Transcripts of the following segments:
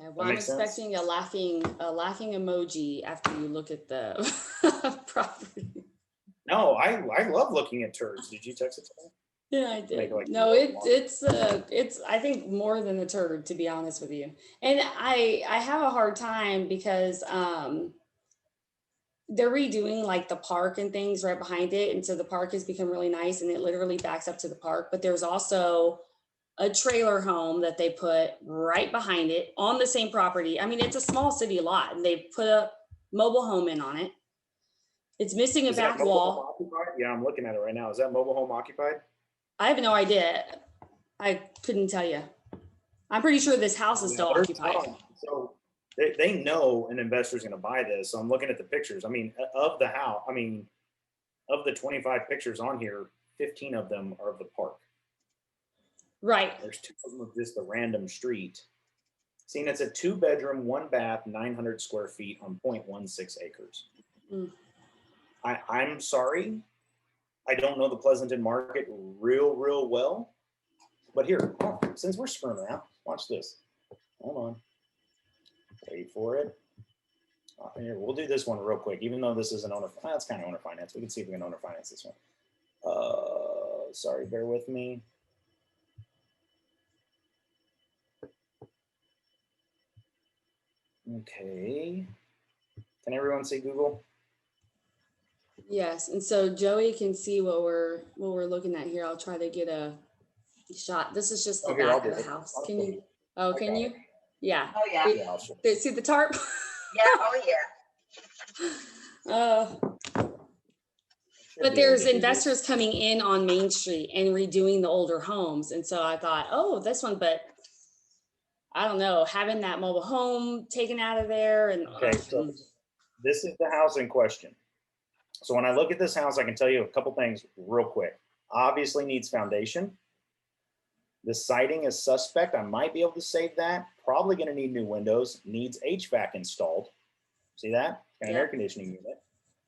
Okay, That well, I'm makes sense? expecting a laughing emoji after you look at the property. No, I love looking at turds. Did you text it to me? Yeah, I Make it did. like No, more long. it's I think more than the turd, to be honest with you. And I have a hard time because they're redoing like the park and things right behind it, and so the park has become really nice, and it literally backs up to the park. But there's also a trailer home that they put right behind it on the same property. I mean, it's a small city lot, and they put a mobile home in on it. It's missing a Is that back mobile home wall. occupied? Yeah, I'm looking at it right now. Is that mobile home occupied? I have no idea. I couldn't tell you. I'm pretty sure this house is Yeah, still there's occupied. some. So they know an investor's going to buy this. So I'm looking at the pictures. I mean, of the house, I mean, of the 25 pictures on here, 15 of them are of the park. Right. There's two of them of just a random street. Seeing it's a 2-bedroom, 1 bath, 900 square feet on 0.16 acres. Mm. I'm sorry. I don't know the Pleasanton market real well. But here, since we're screwing around, watch this. Hold on. Wait for it. Here, we'll do this one real quick, even though this is an owner. That's kind of owner finance. We can see if we can owner finance this one. Sorry, bear with me. Okay. Can everyone see Google? Yes, and so Joey can see what we're looking at here. I'll try to get a shot. This is just the Oh, here, I'll back do of the it. house. I'll Can show you? you. Oh, I can got you? it. Yeah. Oh, yeah. Yeah, I'll show you. See the tarp? Yeah, oh, yeah. Uh, but there's investors coming in on Main Street and redoing the older homes, and so I thought, oh, this one, but I don't know, having that mobile home taken out of there, and Okay, so this is the house in question. So when I look at this house, I can tell you a couple things real quick. Obviously needs foundation. The siding is suspect. I might be able to save that. Probably going to need new windows. Needs HVAC installed. See that? Got an air conditioning unit.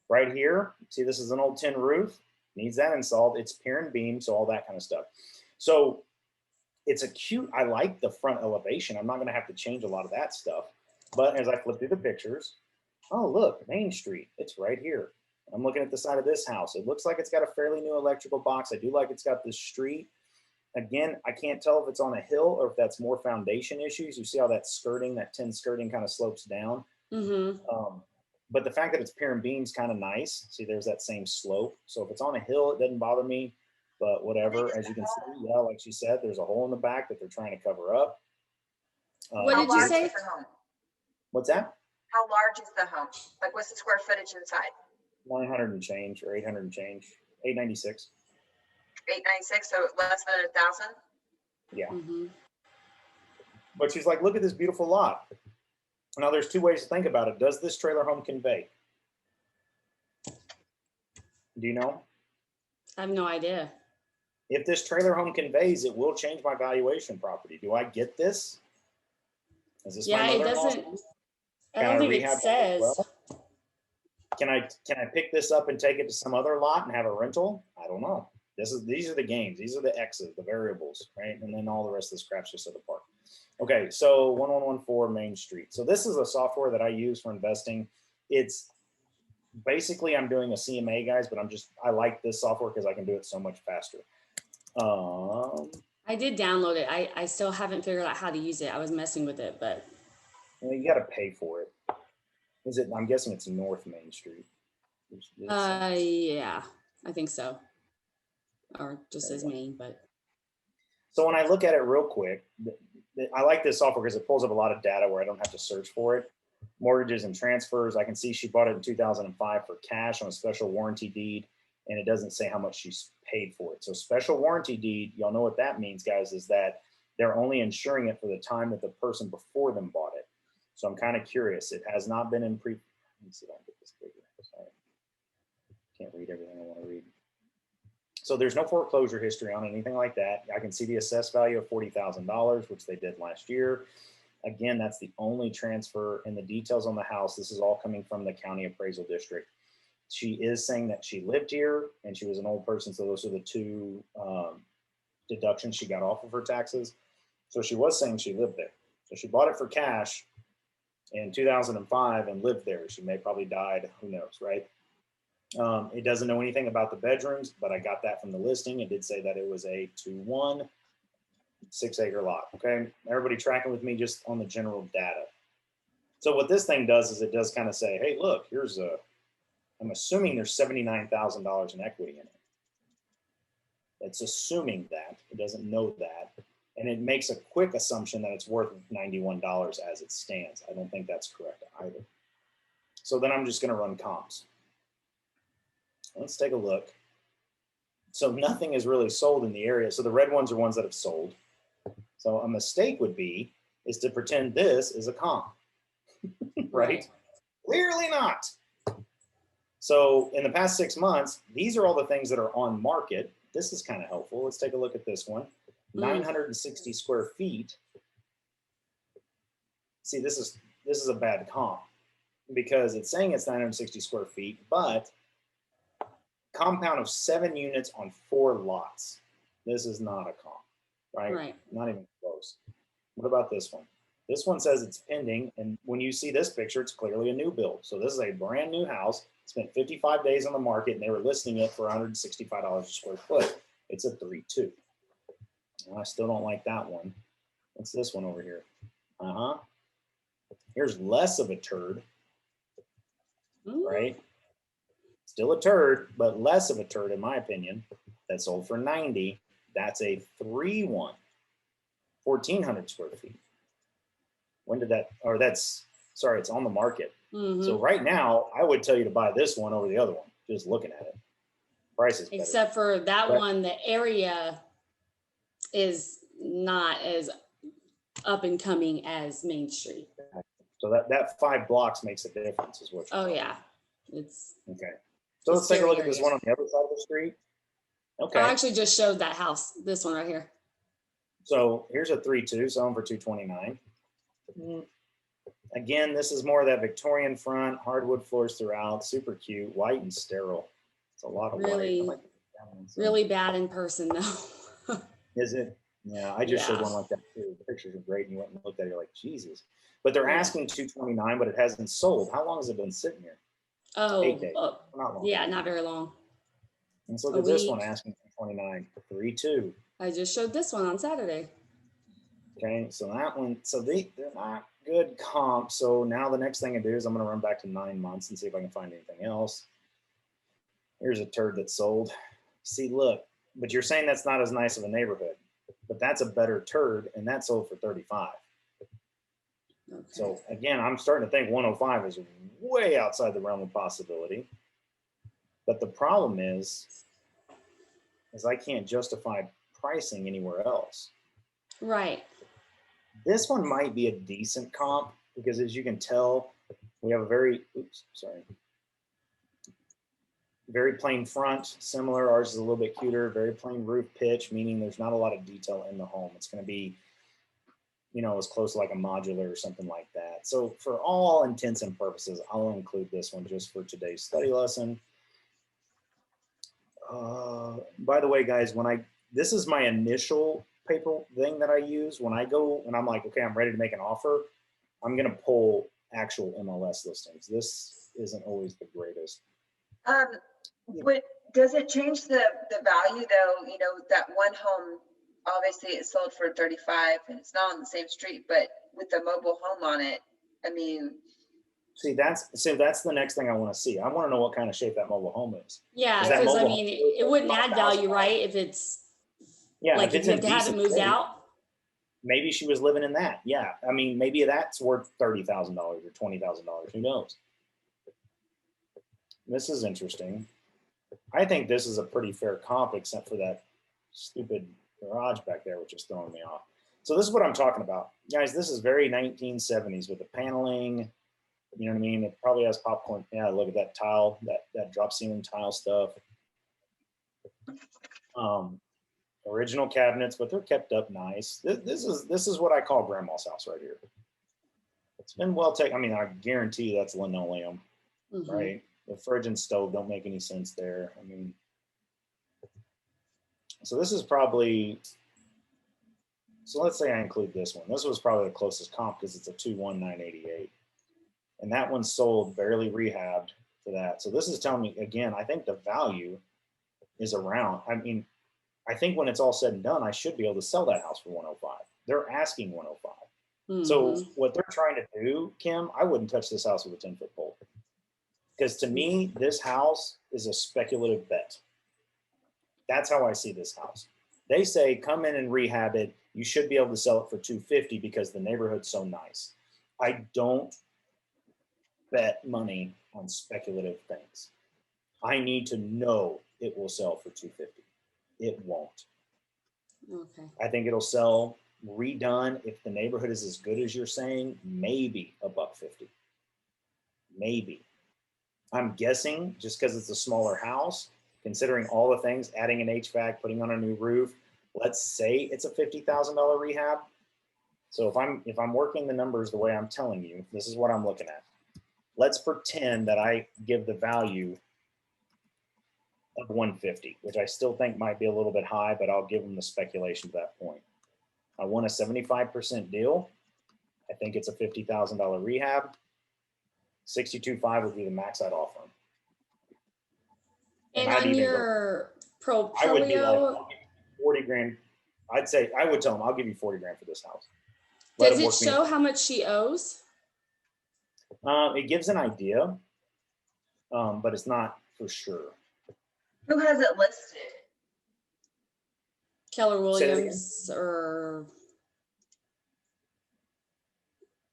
Right here, see this is an old tin roof. Needs that installed. It's pier and beam, so all that kind of stuff. So it's a cute, I like the front elevation. I'm not going to have to change a lot of that stuff. But as I flip through the pictures, oh, look, Main Street. It's right here. I'm looking at the side of this house. It looks like it's got a fairly new electrical box. I do like it's got this street. Again, I can't tell if it's on a hill or if that's more foundation issues. You see how that skirting, that tin skirting kind of slopes down. But the fact that it's pier and beams kind of nice. See, there's that same slope. So if it's on a hill, it doesn't bother me. But whatever, as you can see, yeah, like she said, there's a hole in the back that they're trying to cover up. What did you say? What's that? How large is the home? Like, what's the square footage inside? 900 and change, or 800 and change, 896. 896, so less than 1,000. Yeah. But she's like, look at this beautiful lot. Now, there's two ways to think about it. Does this trailer home convey? Do you know? I have no idea. If this trailer home conveys, it will change my valuation property. Do I get this? Is this my it doesn't. I don't think it says. Well? Can I pick this up and take it to some other lot and have a rental? I don't know. These are the games. These are the X's, the variables, right? And then all the rest of this crap's just at the park. Okay, so 1114 Main Street. So this is a software that I use for investing. It's basically I'm doing a CMA, guys, but I like this software because I can do it so much faster. I did download it. I still haven't figured out how to use it. I was messing with it, but you got to pay for it. Is it? I'm guessing it's North Main Street. Yeah, I think so. Or just says Main, but. So when I look at it real quick, I like this software because it pulls up a lot of data where I don't have to search for it. Mortgages and transfers. I can see she bought it in 2005 for cash on a special warranty deed, and it doesn't say how much she's paid for it. So special warranty deed, y'all know what that means, guys, is that they're only insuring it for the time that the person before them bought it. So I'm kind of curious. It has not been in let me see if I can get this bigger. Sorry. Can't read everything I want to read. So there's no foreclosure history on anything like that. I can see the assessed value of $40,000, which they did last year. Again, that's the only transfer, and the details on the house. This is all coming from the county appraisal district. She is saying that she lived here and she was an old person. So those are the two deductions she got off of her taxes. So she was saying she lived there. So she bought it for cash in 2005 and lived there. She may probably died, who knows, right? It doesn't know anything about the bedrooms, but I got that from the listing. It did say that it was a 2-1 6-acre lot. Okay, everybody tracking with me just on the general data. So what this thing does is it does kind of say, hey, look, here's I'm assuming there's $79,000 in equity in it. It's assuming that. It doesn't know that. And it makes a quick assumption that it's worth $91 as it stands. I don't think that's correct either. So then I'm just going to run comps. Let's take a look. So nothing is really sold in the area. So the red ones are ones that have sold. So a mistake would be is to pretend this is a comp, right? Clearly not. So in the past 6 months, these are all the things that are on market. This is kind of helpful. Let's take a look at this one. 960 square feet. See, this is a bad comp because it's saying it's 960 square feet, but compound of 7 units on 4 lots. This is not a comp, right? Right. Not even close. What about this one? This one says it's pending, and when you see this picture, it's clearly a new build. So this is a brand new house. Spent 55 days on the market, and they were listing it for $165 a square foot. It's a 3.2. I still don't like that one. What's this one over here? Here's less of a turd, right? Still a turd, but less of a turd in my opinion. That sold for 90. That's a 3.1, 1,400 square feet. When did that? Or that's sorry, it's on the market. So right now, I would tell you to buy this one over the other one. Just looking at it, price is better. Except for that one, the area is not as up and coming as Main Street. So that 5 blocks makes a difference, is what. Oh yeah, it's okay. So let's take a look at this one on the other side of the street. Okay. I actually just showed that house. This one right here. So here's a 3.2, selling for $229. Again, this is more of that Victorian front, hardwood floors throughout, super cute, white and sterile. It's a lot of really, white. really bad in person though. Is it? Yeah, I just showed one like that too. The pictures are great, and you went and looked at it, you're like, Jesus. But they're asking $229, but it hasn't sold. How long has it been sitting here? Oh, 8 days. Not long. Yeah, not very long. Let's look at this one asking $229, 3.2. I just showed this one on Saturday. Okay, so that one, so they're not good comp. So now the next thing I do is I'm going to run back to 9 months and see if I can find anything else. Here's a turd that sold. See, look, but you're saying that's not as nice of a neighborhood, but that's a better turd, and that sold for 35. Okay. So again, I'm starting to think 105 is way outside the realm of possibility. But the problem is I can't justify pricing anywhere else. Right. This one might be a decent comp because, as you can tell, we have a very plain front, similar. Ours is a little bit cuter, very plain roof pitch, meaning there's not a lot of detail in the home. It's going to be, you know, as close to like a modular or something like that. So for all intents and purposes, I'll include this one just for today's study lesson. By the way, guys, this is my initial paper thing that I use when I'm like, okay, I'm ready to make an offer, I'm going to pull actual MLS listings. This isn't always the greatest. Does it change the value though? You know, that one home, obviously it sold for 35 and it's not on the same street, but with the mobile home on it, I mean. See, that's the next thing I want to see. I want to know what kind of shape that mobile home is. Yeah, because I mean, it wouldn't add value, right? If it's like if you have to have it moved out. Maybe she was living in that. Yeah, I mean, maybe that's worth $30,000 or $20,000. Who knows? This is interesting. I think this is a pretty fair comp, except for that stupid garage back there, which is throwing me off. So this is what I'm talking about, guys. This is very 1970s with the paneling. You know what I mean? It probably has popcorn. Yeah, look at that tile, that drop ceiling tile stuff. Original cabinets, but they're kept up nice. This is what I call grandma's house right here. It's been well taken. I mean, I guarantee that's linoleum, right? The fridge and stove don't make any sense there. I mean, so this is probably So let's say I include this one. This was probably the closest comp because it's a 21988. And that one's sold barely rehabbed for that. So this is telling me, again, I think the value is around. I mean, I think when it's all said and done, I should be able to sell that house for 105. They're asking 105. So Mhm. what they're trying to do, Kim, I wouldn't touch this house with a 10-foot pole. Because to me, this house is a speculative bet. That's how I see this house. They say, come in and rehab it. You should be able to sell it for 250 because the neighborhood's so nice. I don't bet money on speculative things. I need to know it will sell for 250. It won't. Okay. I think it'll sell redone if the neighborhood is as good as you're saying, maybe $150. Maybe. I'm guessing just because it's a smaller house, considering all the things, adding an HVAC, putting on a new roof, let's say it's a $50,000 rehab. So if I'm working the numbers the way I'm telling you, this is what I'm looking at. Let's pretend that I give the value of 150, which I still think might be a little bit high, but I'll give them the speculation to that point. I want a 75% deal. I think it's a $50,000 rehab. 62.5 would be the max I'd offer them. And I'd on even your I would be like, Propelio, I'll give you 40 grand. I'd say, I would tell them, I'll give you 40 grand for this house. Let does them it work me show how much she owes? It gives an idea, but it's not for sure. Who has it listed? Keller Say that again? Williams or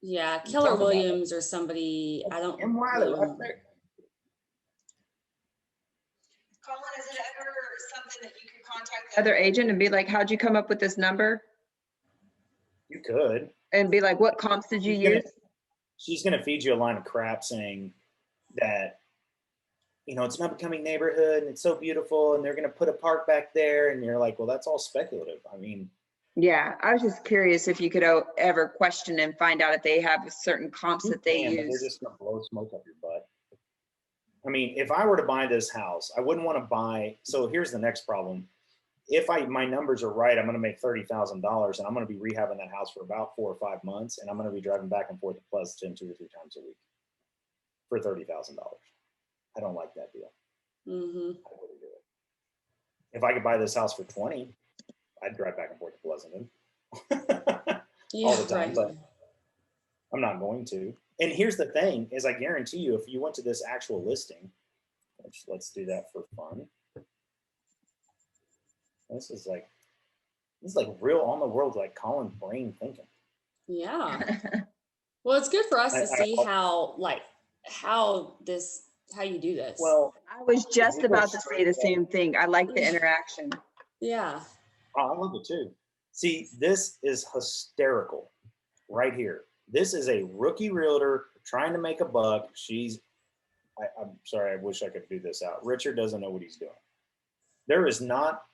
yeah, You Keller talk about it. Williams or somebody. I don't Kim Wiley, really right know. there. Colin, is it ever something that you could contact the other agent and be like, how'd you come up with this number? You could. And be like, what comps did you She's gonna- use? She's going to feed you a line of crap saying that, you know, it's an up-and-coming neighborhood and it's so beautiful and they're going to put a park back there. And you're like, well, that's all speculative. I mean, Yeah, I was just curious if you could ever question and find out if they have certain comps you that they can, but they're use. just going to blow smoke up your butt. I mean, if I were to buy this house, I wouldn't want to buy. So here's the next problem. If my numbers are right, I'm going to make $30,000 and I'm going to be rehabbing that house for about 4 or 5 months. And I'm going to be driving back and forth to Pleasanton 2 or 3 times a week for $30,000. I don't like that deal. Mm-hmm. I wouldn't do it. If I could buy this house for 20, I'd drive back and forth to Pleasanton Yeah, all the time, right. but I'm not going to. And here's the thing is I guarantee you, if you went to this actual listing, which let's do that for fun. This is like real on the world, like Colin brain thinking. Yeah. Well, it's good for us to see I- how you do this. Well, I was just we go about to say straight the up. same thing. I like the interaction. yeah. I love it too. See, this is hysterical right here. This is a rookie realtor trying to make a buck. I'm sorry, I wish I could do this out. Richard doesn't know what he's doing. There is not,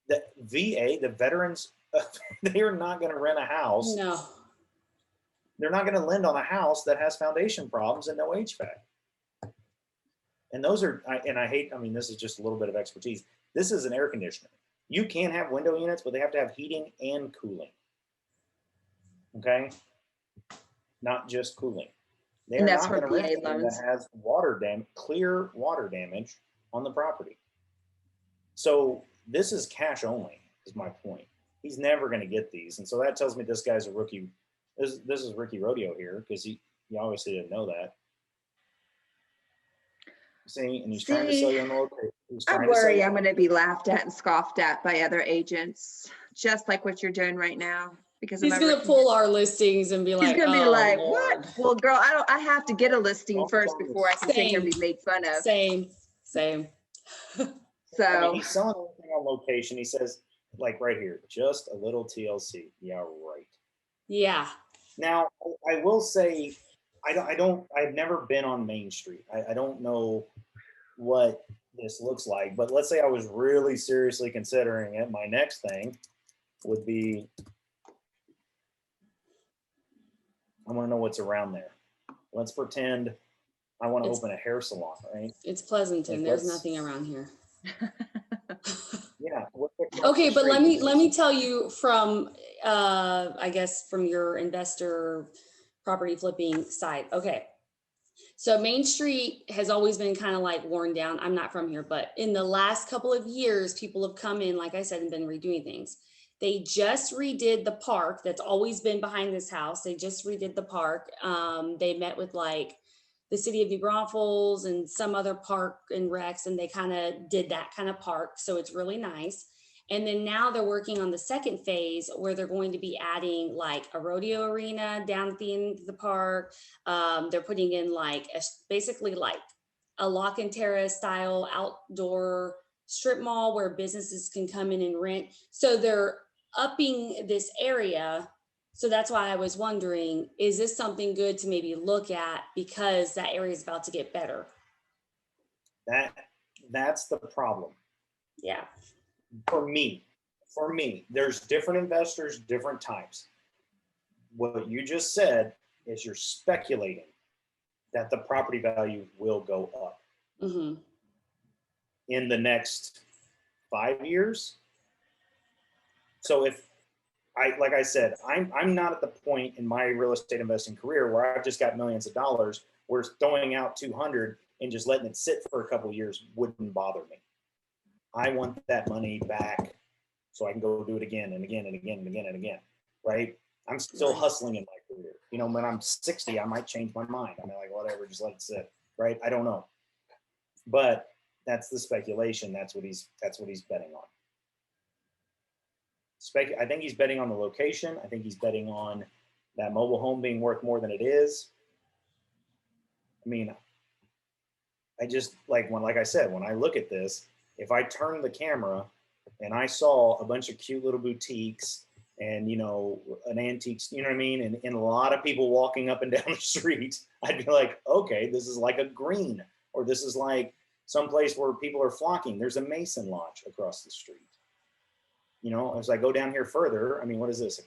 the VA, the veterans, they are not going to rent a house. No. They're not going to lend on a house that has foundation problems and no HVAC. And those are, I mean, this is just a little bit of expertise. This is an air conditioner. You can have window units, but they have to have heating and cooling. Okay? Not just cooling. They And are that's not for going to rent VA something loans. that has clear water damage on the property. So this is cash only, is my point. He's never going to get these. And so that tells me this guy's a rookie. This is rookie rodeo here because he obviously didn't know that. See, and he's trying to sell you on the location. I worry I'm going to be laughed at and scoffed at by other agents, just like what you're doing right now. Because He's I'm gonna pull our listings and be like, He's gonna be "Oh, like, Lord." what? Well, girl, I have to get a listing Well, first before I can sit here and be Same. made fun of. Same. I mean, So he's selling everything on location. He says, like right here, just a little TLC. Yeah, right. Yeah. Now, I will say, I've never been on Main Street. I don't know what this looks like, but let's say I was really seriously considering it. My next thing would be, I want to know what's around there. Let's pretend I want to It's- open a hair salon, right? It's Pleasanton. Like, There's let's- nothing around here. Yeah. what's across Okay, the but let street? me tell you from I guess from your investor property flipping side. Okay. So Main Street has always been kind of like worn down. I'm not from here, but in the last couple of years, people have come in, like I said, and been redoing things. They just redid the park that's always been behind this house. They just redid the park. They met with like the city of New Braunfels and some other park and recs, and they kind of did that kind of park. So it's really nice. And then now they're working on the second phase where they're going to be adding like a rodeo arena down at the end of the park. They're putting in like basically like a lock and terrace style outdoor strip mall where businesses can come in and rent. So they're upping this area. So that's why I was wondering, is this something good to maybe look at because that area is about to get better? That's the problem. Yeah. For me, there's different investors, different types. What you just said is you're speculating that the property value will go up Mm-hmm. in the next 5 years. So if like I said, I'm not at the point in my real estate investing career where I've just got millions of dollars, where throwing out 200 and just letting it sit for a couple of years wouldn't bother me. I want that money back so I can go do it again and again and again and again and again, right? I'm still hustling in my career. You know, when I'm 60, I might change my mind. I'm like, whatever, just let it sit, right? I don't know. But that's the speculation. That's what he's betting on. I think he's betting on the location. I think he's betting on that mobile home being worth more than it is. I mean, I just like I said, when I look at this, if I turn the camera and I saw a bunch of cute little boutiques and, you know, an antiques, you know what I mean? And a lot of people walking up and down the street, I'd be like, okay, this is like a green, or this is like someplace where people are flocking. There's a Mason Lodge across the street. You know, as I go down here further, I mean, what is this? A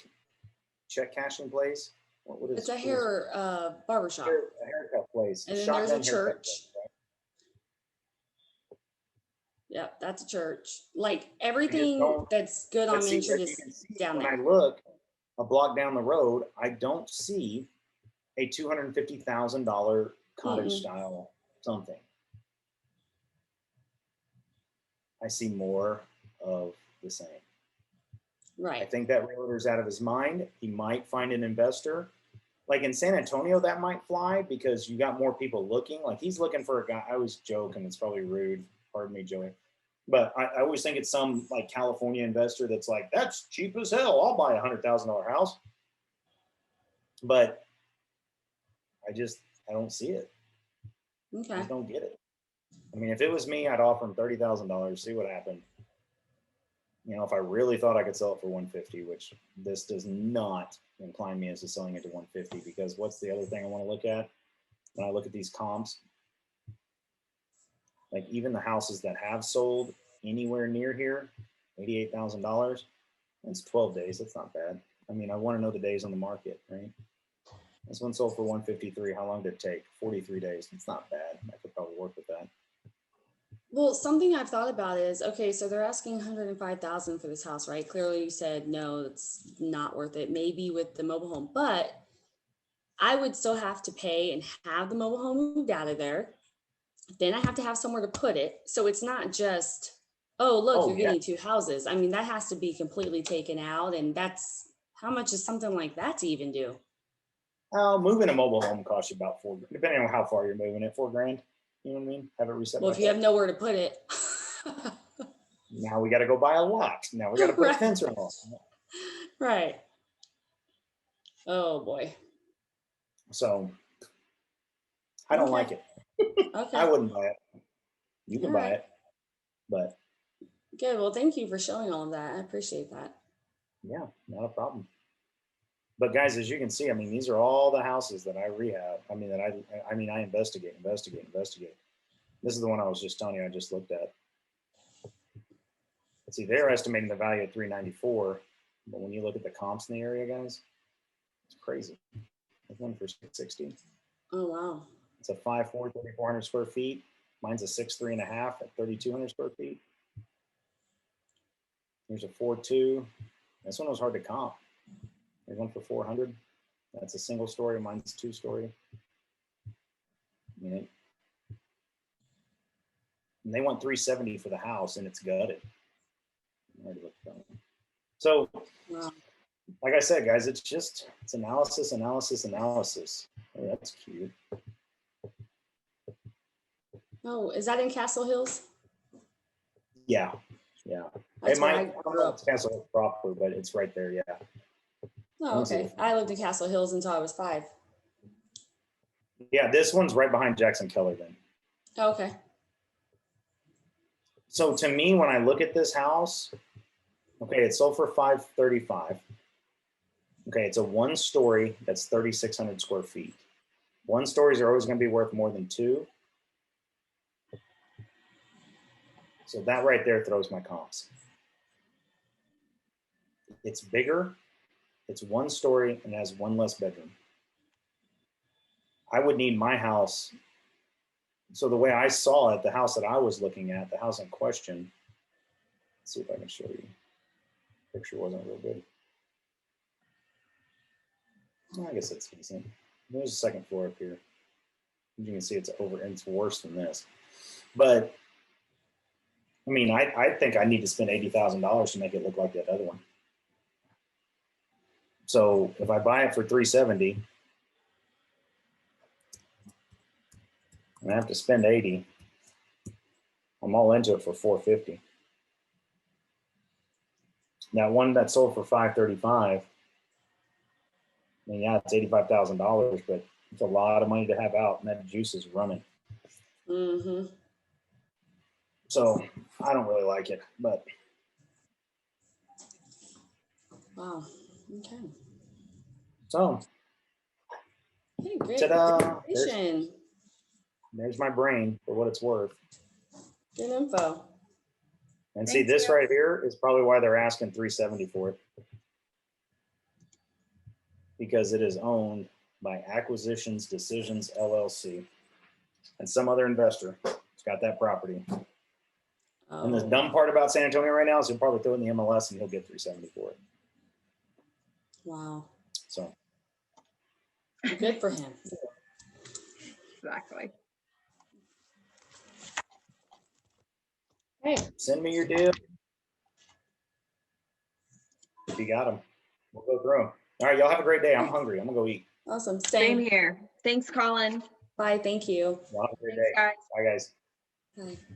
check cashing place? What is It's a hair barbershop. a haircut place. And then there's a Shotgun haircut church. place, right? Yep, that's a church. Like I just everything don't. that's good on But Main see, Street as you is can see, down when I there. look a block down the road, I don't see a $250,000 cottage Mm-mm. style something. I see more of the same. I Right. think that realtor's out of his mind. He might find an investor. Like in San Antonio, that might fly because you got more people looking. Like he's looking for a guy. I always joke, and it's probably rude. Pardon me, Joey. But I always think it's some like California investor that's like, that's cheap as hell. I'll buy $100,000 house. But I don't see it. I Okay. just don't get it. I mean, if it was me, I'd offer him $30,000, see what happened. You know, if I really thought I could sell it for 150, which this does not incline me as to selling it to 150, because what's the other thing I want to look at when I look at these comps? Like even the houses that have sold anywhere near here, $88,000, it's 12 days. That's not bad. I mean, I want to know the days on the market, right? This one sold for 153. How long did it take? 43 days. It's not bad. I could probably work with that. Well, something I've thought about is, okay, so they're asking 105,000 for this house, right? Clearly you said, no, it's not worth it. Maybe with the mobile home, but I would still have to pay and have the mobile home moved out of there. Then I have to have somewhere to put it. So it's not just, oh, look, Oh, you're yeah. getting two houses. I mean, that has to be completely taken out. And that's how much is something like that to even do? Moving a mobile home costs you about $4,000, depending on how far you're moving it, $4,000. You know what I mean? Have it reset. Well, if you have nowhere to put it. Now we got to go buy a lot. Now we got to put Right. a fence around. Right. Oh boy. So I don't Okay. like it. Okay. I wouldn't buy it. You can All buy right. it, but Good. Well, thank you for showing all of that. I appreciate that. yeah, not a problem. But guys, as you can see, I mean, these are all the houses that I rehab. I mean, I investigate. This is the one I was just telling you I just looked at. Let's see, they're estimating the value at 394, but when you look at the comps in the area, guys, it's crazy. There's one for 660. Oh wow. It's a 5'4", 3,400 square feet. Mine's a 6'3.5" at 3,200 square feet. There's a 4.2. This one was hard to comp. There's one for 400. That's a single story. Mine's 2-story. And they want 370 for the house, and it's gutted. So, Wow. like I said, guys, it's analysis, analysis, analysis. Oh, that's cute. Oh, is that in Castle Hills? Yeah, yeah. That's It where might, I I don't grew know if up. it's Castle Hills proper, but it's right there. Yeah. Oh, okay. I lived in Castle Hills until I was 5. Yeah, this one's right behind Jackson Keller then. Okay. So to me, when I look at this house, okay, it sold for $535. Okay, it's a 1-story that's 3,600 square feet. 1-stories are always going to be worth more than 2. So that right there throws my comps. It's bigger, it's 1-story, and has 1 less bedroom. I would need my house. So the way I saw it, the house that I was looking at, the house in question, let's see if I can show you. Picture wasn't real good. I guess it's decent. There's a second floor up here. You can see it's worse than this. But I mean, I think I need to spend $80,000 to make it look like that other one. So if I buy it for $370, and I have to spend 80, I'm all into it for $450. That one that sold for $535, I mean, yeah, it's $85,000, but it's a lot of money to have out, and that juice is running. Mm-hmm. So I don't really like it, but Wow. Okay. so Okay, great. ta-da! Presentation. There's my brain for what it's worth. Good info. And see, Thanks, this Bill. right here is probably why they're asking $370 for it. Because it is owned by Acquisitions Decisions LLC and some other investor has got that property. And the Oh, dumb part about San Antonio right now is he'll probably throw it in the MLS and he'll get $370 for it. wow. So Good for him. Exactly. Hey, send me your deal. If you got them, we'll go through them. All right, y'all have a great day. I'm hungry. I'm gonna go eat. awesome. Same Same. here. Thanks, Colin. Bye. Thank you. Y'all have a great Thanks, day. guys. Bye, guys. Bye.